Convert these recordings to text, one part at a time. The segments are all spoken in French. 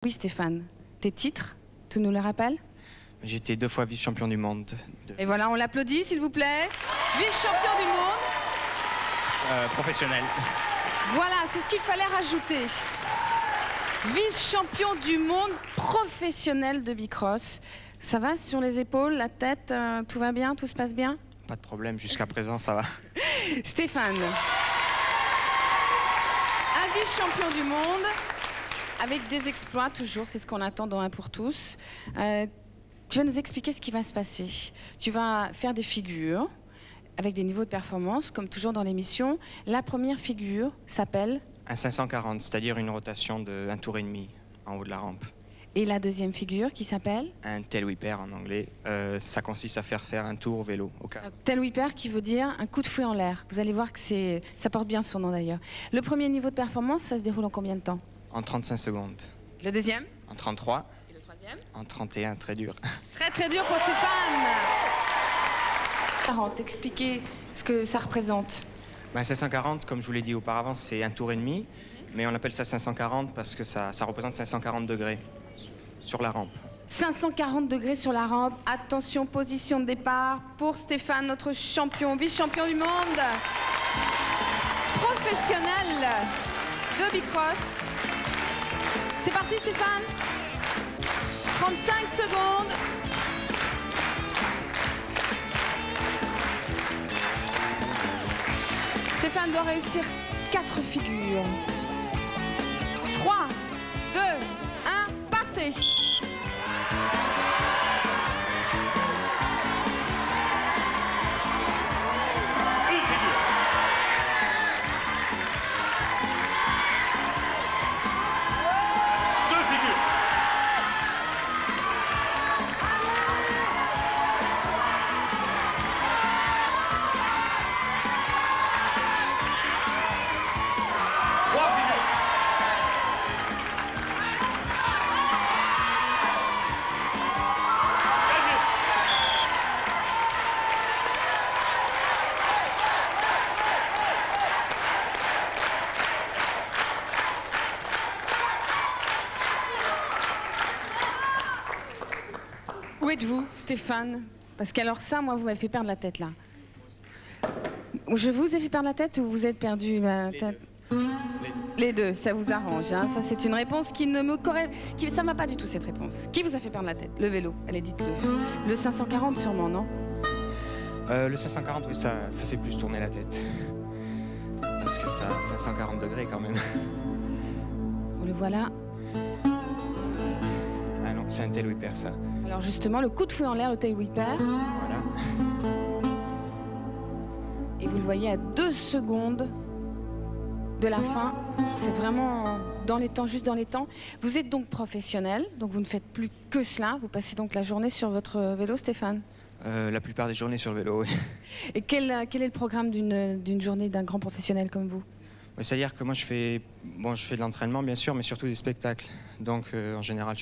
Oui Stéphane, tes titres, tu nous les rappelles? J'étais 2 fois vice-champion du monde. Et voilà, on l'applaudit s'il vous plaît. Vice-champion du monde. Professionnel. Voilà, c'est ce qu'il fallait rajouter. Vice-champion du monde professionnel de bicross. Ça va sur les épaules, la tête, tout va bien, tout se passe bien? Pas de problème, jusqu'à présent ça va. Stéphane, un vice-champion du monde, avec des exploits toujours, c'est ce qu'on attend dans Un pour tous. Tu vas nous expliquer ce qui va se passer. Tu vas faire des figures avec des niveaux de performance, comme toujours dans l'émission. La première figure s'appelle Un 540, c'est-à-dire une rotation de 1 tour et demi en haut de la rampe. Et la deuxième figure qui s'appelle Un tail whipper en anglais, ça consiste à faire un tour au vélo, au carré. Tail whipper qui veut dire un coup de fouet en l'air. Vous allez voir que ça porte bien son nom d'ailleurs. Le premier niveau de performance, ça se déroule en combien de temps? En 35 secondes. Le deuxième? En 33. Et le troisième? En 31, très dur. Très très dur pour Stéphane. Expliquez ce que ça représente. Ben, 540, comme je vous l'ai dit auparavant, c'est 1 tour et demi, mais on appelle ça 540 parce que ça représente 540 degrés sur la rampe. 540 degrés sur la rampe. Attention, position de départ pour Stéphane, notre champion, vice-champion du monde, professionnel de bicross. C'est parti Stéphane. 35 secondes. Stéphane doit réussir 4 figures. 3, 2, 1, partez. Où êtes-vous, Stéphane? Parce qu'alors ça, moi, vous m'avez fait perdre la tête, là. Je vous ai fait perdre la tête ou vous êtes perdu la tête? Les deux, ça vous arrange. Hein. Ça, c'est une réponse qui ne me correspond... Ça ne m'a pas du tout, cette réponse. Qui vous a fait perdre la tête? Le vélo. Allez, dites-le. Le 540, sûrement, non? Le 540, oui, ça fait plus tourner la tête. Parce que ça, 540 degrés quand même. Le voilà. Ah non, c'est un tail whipper, ça. Alors justement, le coup de fouet en l'air, le tail whipper. Voilà. Et vous le voyez à 2 secondes de la fin. C'est vraiment dans les temps, juste dans les temps. Vous êtes donc professionnel, donc vous ne faites plus que cela. Vous passez donc la journée sur votre vélo, Stéphane? La plupart des journées sur le vélo, oui. Et quel est le programme d'une journée d'un grand professionnel comme vous? C'est-à-dire que moi, je fais de l'entraînement, bien sûr, mais surtout des spectacles. Donc, en général,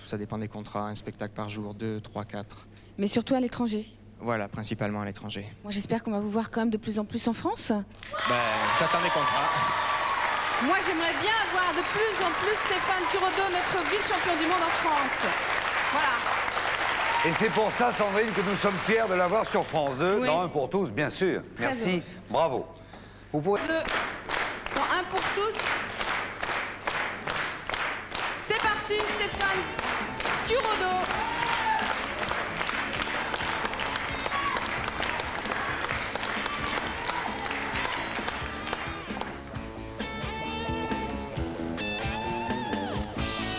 ça dépend des contrats, un spectacle par jour, 2, 3, 4. Mais surtout à l'étranger? Voilà, principalement à l'étranger. Moi, j'espère qu'on va vous voir quand même de plus en plus en France. Ben, j'attends des contrats. Moi, j'aimerais bien voir de plus en plus Stéphane Curodo, notre vice-champion du monde en France. Voilà. Et c'est pour ça, Sandrine, que nous sommes fiers de l'avoir sur France 2, Oui. dans Un pour tous, bien sûr. Très Merci, heureux. bravo. Vous pouvez... Dans Un pour tous. C'est parti, Stéphane Curodo.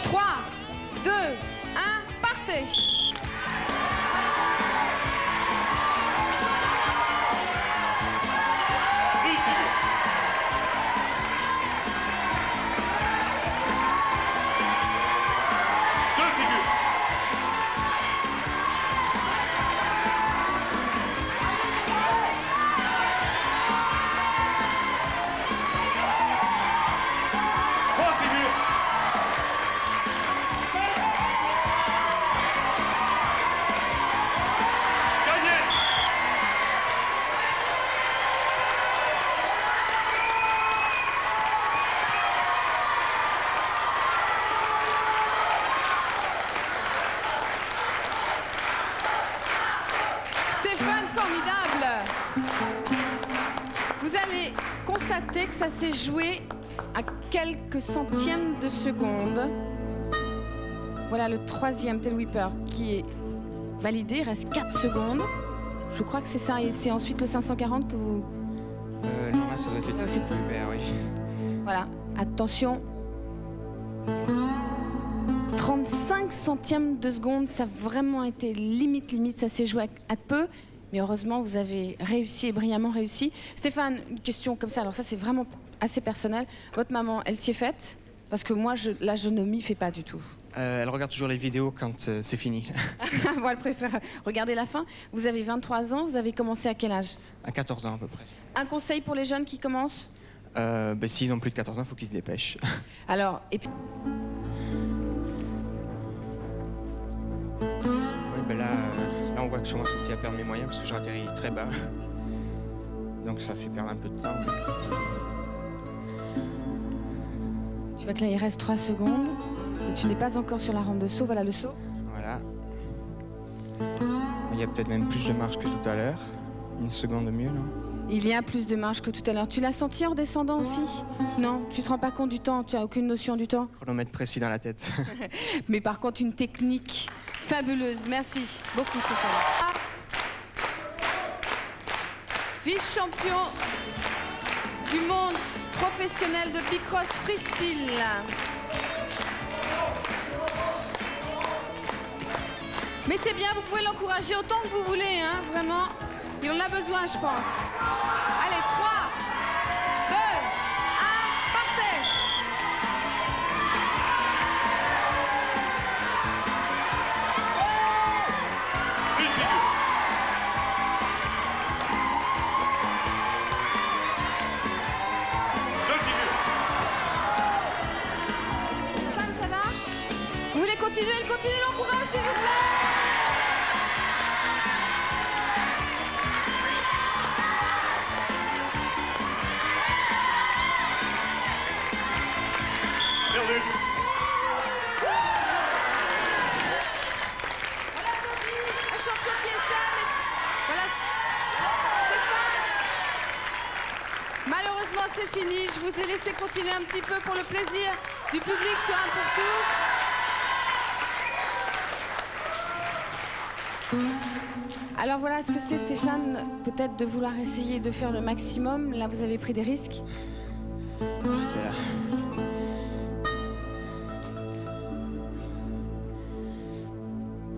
Trois, 2, 1, partez. formidable. Vous allez constater que ça s'est joué à quelques centièmes de seconde. Voilà le troisième tail whipper qui est validé. Il reste 4 secondes. Je crois que c'est ça. Et c'est ensuite le 540 que vous... Non, là, ça doit être le c'est- Hubert, oui. Voilà. Attention. 35 centièmes de seconde. Ça a vraiment été limite. Ça s'est joué à peu. Mais heureusement, vous avez réussi et brillamment réussi. Stéphane, une question comme ça. Alors ça, c'est vraiment assez personnel. Votre maman, elle s'y est faite? Parce que moi, là, je ne m'y fais pas du tout. Elle regarde toujours les vidéos quand c'est fini. Moi, elle préfère regarder la fin. Vous avez 23 ans, vous avez commencé à quel âge? À 14 ans à peu près. Un conseil pour les jeunes qui commencent? S'ils ont plus de 14 ans, il faut qu'ils se dépêchent. Alors, et puis... Oui, là, on voit que je commence aussi à perdre mes moyens parce que je atterris très bas. Donc ça fait perdre un peu de temps. Tu vois que là, il reste 3 secondes. Et tu n'es pas encore sur la rampe de saut. Voilà le saut. Voilà. Il y a peut-être même plus de marge que tout à l'heure. Une seconde de mieux, non? Il y a plus de marge que tout à l'heure. Tu l'as senti en descendant aussi? Non, tu te rends pas compte du temps. Tu as aucune notion du temps. Chronomètre précis dans la tête. Mais par contre, une technique fabuleuse. Merci beaucoup, Stéphane. Vice-champion du monde professionnel de bicross freestyle. Mais c'est bien, vous pouvez l'encourager autant que vous voulez, hein, vraiment. Il en a besoin, je pense. Allez, 3, 2, 1, partez! Une figure. Deux figures. Stéphane, ça va? Vous voulez continuer? Continuez l'encourage, s'il vous plaît! Perdu. Voilà, Dodi, le champion qui est ça, mais... Voilà, Stéphane. Malheureusement, c'est fini. Je vous ai laissé continuer un petit peu pour le plaisir du public sur un pour tout. Alors voilà ce que c'est, Stéphane, peut-être de vouloir essayer de faire le maximum. Là, vous avez pris des risques. C'est là.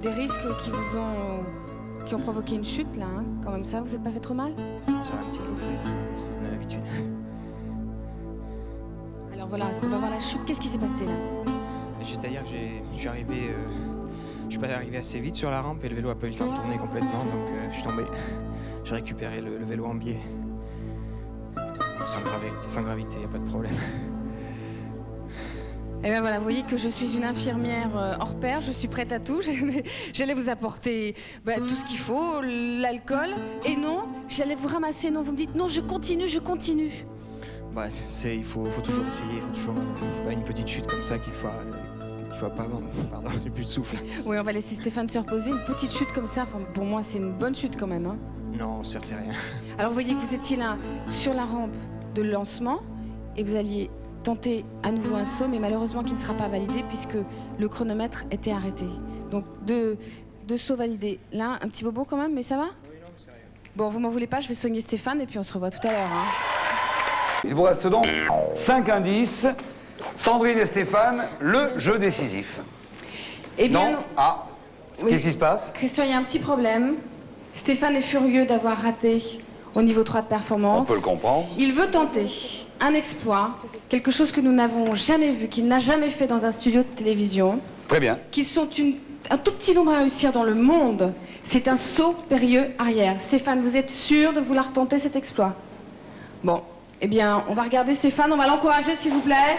Des risques qui ont provoqué une chute, là, hein, quand même ça. Vous n'êtes pas fait trop mal? Ça va un petit peu aux fesses, on a l'habitude. Alors voilà, on va voir la chute. Qu'est-ce qui s'est passé, là? C'est-à-dire que je suis arrivé... je suis pas arrivé assez vite sur la rampe et le vélo a pas eu le temps de tourner complètement, donc je suis tombé. J'ai récupéré le vélo en biais. Sans gravité, y a pas de problème. Et bien voilà, vous voyez que je suis une infirmière hors pair, je suis prête à tout. J'allais vous apporter tout ce qu'il faut, l'alcool. Et non, j'allais vous ramasser. Non, vous me dites non, je continue. Bah, il faut toujours essayer, il faut toujours... C'est pas une petite chute comme ça qu'il faut pas... Pardon, j'ai plus de souffle. Oui, on va laisser Stéphane se reposer. Une petite chute comme ça, enfin, pour moi, c'est une bonne chute quand même. Hein. Non, certes, c'est rien. Alors, vous voyez que vous étiez là, sur la rampe de lancement, et vous alliez tenter à nouveau un saut, mais malheureusement qui ne sera pas validé puisque le chronomètre était arrêté. Donc, deux sauts validés. Là, un petit bobo quand même, mais ça va? Oui, non, c'est rien. Bon, vous m'en voulez pas, je vais soigner Stéphane et puis on se revoit tout à l'heure. Hein. Il vous reste donc 5 indices. Sandrine et Stéphane, le jeu décisif. Eh bien, Non? Ah, Oui. qu'est-ce qui se passe? Christian, il y a un petit problème. Stéphane est furieux d'avoir raté au niveau 3 de performance. On peut le comprendre. Il veut tenter un exploit, quelque chose que nous n'avons jamais vu, qu'il n'a jamais fait dans un studio de télévision, Très bien. qui sont un tout petit nombre à réussir dans le monde. C'est un saut périlleux arrière. Stéphane, vous êtes sûr de vouloir tenter cet exploit? Bon, eh bien, on va regarder Stéphane, on va l'encourager, s'il vous plaît.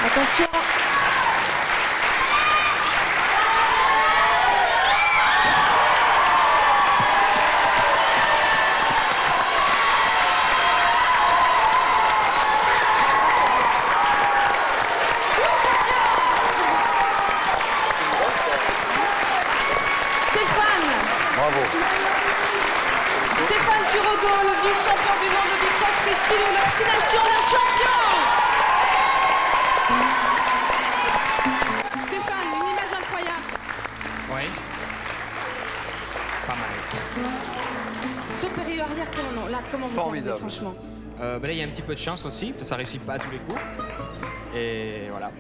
Attention. Odo, le vice-champion du monde de Bicross freestyle ou l'obstination d'un champion. Stéphane, une image incroyable. Oui. Pas mal. Saut périlleux arrière, comment non? Là, comment vous y arrivez, Formidable. franchement? Là, il y a un petit peu de chance aussi, parce que ça réussit pas à tous les coups. Et voilà.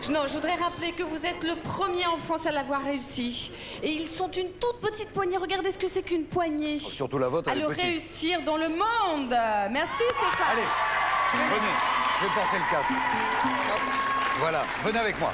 Non, je voudrais rappeler que vous êtes le premier en France à l'avoir réussi. Et ils sont une toute petite poignée. Regardez ce que c'est qu'une poignée. Surtout la vôtre, À elle est le petite. réussir dans le monde. Merci Stéphane. Allez, venez, je vais porter le casque. Hop. Voilà, venez avec moi.